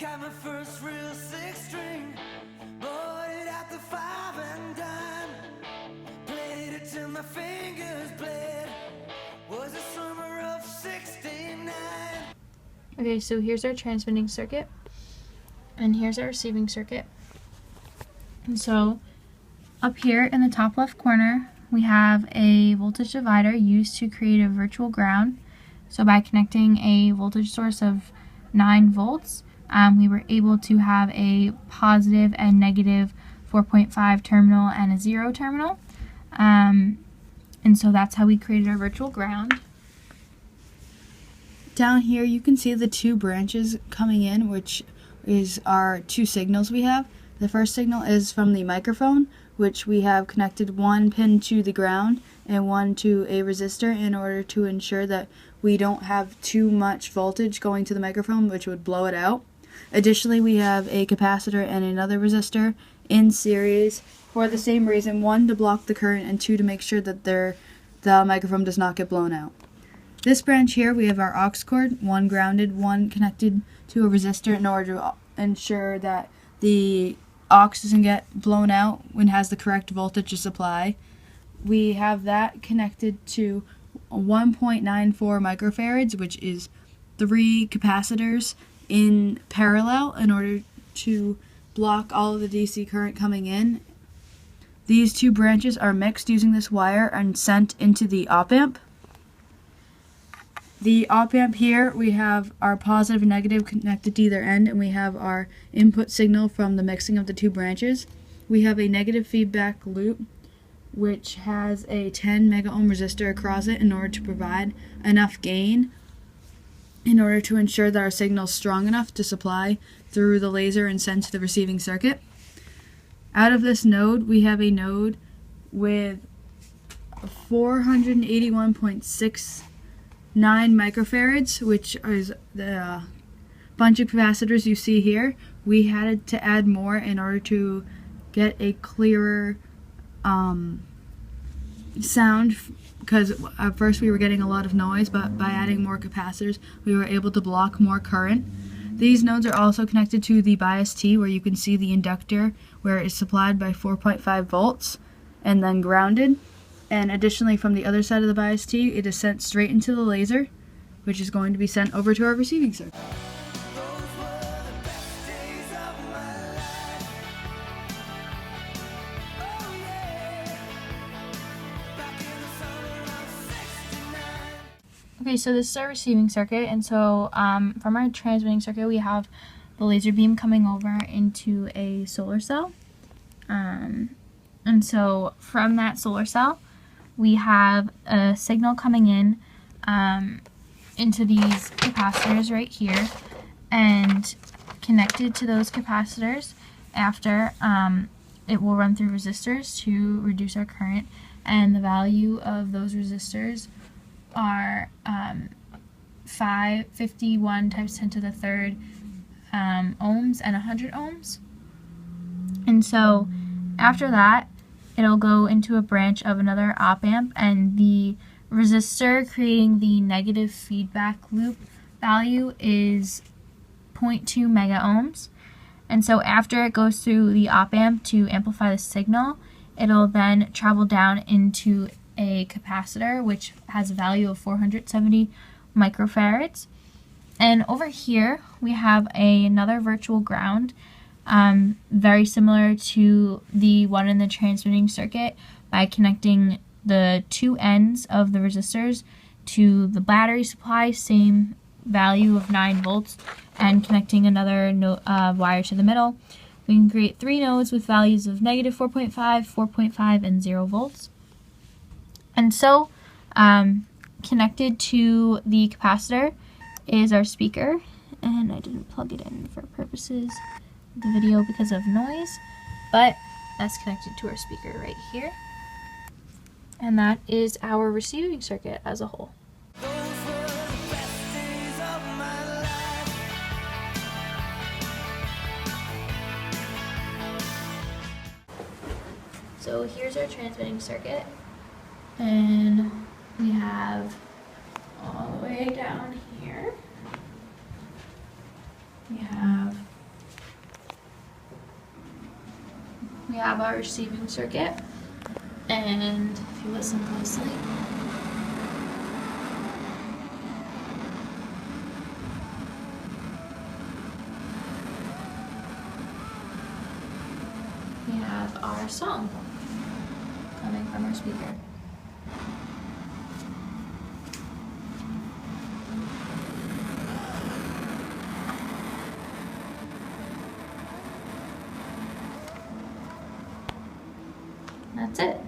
Got my first real six string, bought it at the 5 and dime. Played it till my fingers bled. Was the summer of '69. Okay, so here's our transmitting circuit, and here's our receiving circuit. And so up here in the top left corner, we have a voltage divider used to create a virtual ground. So by connecting a voltage source of 9 volts, we were able to have a positive and negative 4.5 terminal and a 0 terminal. And so that's how we created our virtual ground. Down here you can see the 2 branches coming in, which is our 2 signals we have. The first signal is from the microphone, which we have connected 1 pin to the ground and 1 to a resistor in order to ensure that we don't have too much voltage going to the microphone, which would blow it out. Additionally, we have a capacitor and another resistor in series for the same reason: 1 to block the current and 2 to make sure that the microphone does not get blown out. This branch here, we have our aux cord, 1 grounded, 1 connected to a resistor in order to ensure that the aux doesn't get blown out when it has the correct voltage to supply. We have that connected to 1.94 microfarads, which is 3 capacitors in parallel in order to block all of the DC current coming in. These 2 branches are mixed using this wire and sent into the op-amp. The op-amp here, we have our positive and negative connected to either end, and we have our input signal from the mixing of the 2 branches. We have a negative feedback loop, which has a 10 mega ohm resistor across it in order to provide enough gain in order to ensure that our signal is strong enough to supply through the laser and send to the receiving circuit. Out of this node, we have a node with 481.69 microfarads, which is the bunch of capacitors you see here. We had to add more in order to get a clearer sound, because at first we were getting a lot of noise, but by adding more capacitors we were able to block more current. These nodes are also connected to the bias T, where you can see the inductor where it is supplied by 4.5 volts and then grounded. And additionally, from the other side of the bias T, it is sent straight into the laser, which is going to be sent over to our receiving circuit. Okay, so this is our receiving circuit, and so from our transmitting circuit, we have the laser beam coming over into a solar cell. And so from that solar cell, we have a signal coming in into these capacitors right here, and connected to those capacitors after it will run through resistors to reduce our current, and the value of those resistors are 51 times 10 to the third ohms and 100 ohms. And so after that, it'll go into a branch of another op-amp, and the resistor creating the negative feedback loop value is 0.2 mega ohms. And so after it goes through the op-amp to amplify the signal, it'll then travel down into a capacitor, which has a value of 470 microfarads. And over here we have another virtual ground, very similar to the one in the transmitting circuit, by connecting the 2 ends of the resistors to the battery supply, same value of 9 volts, and connecting another wire to the middle. We can create 3 nodes with values of negative 4.5, 4.5, and 0 volts. And so, connected to the capacitor is our speaker, and I didn't plug it in for purposes of the video because of noise, but that's connected to our speaker right here. And that is our receiving circuit as a whole. So here's our transmitting circuit, and we have all the way down here, we have have our receiving circuit, and if you listen closely, we have our song coming from our speaker. That's it.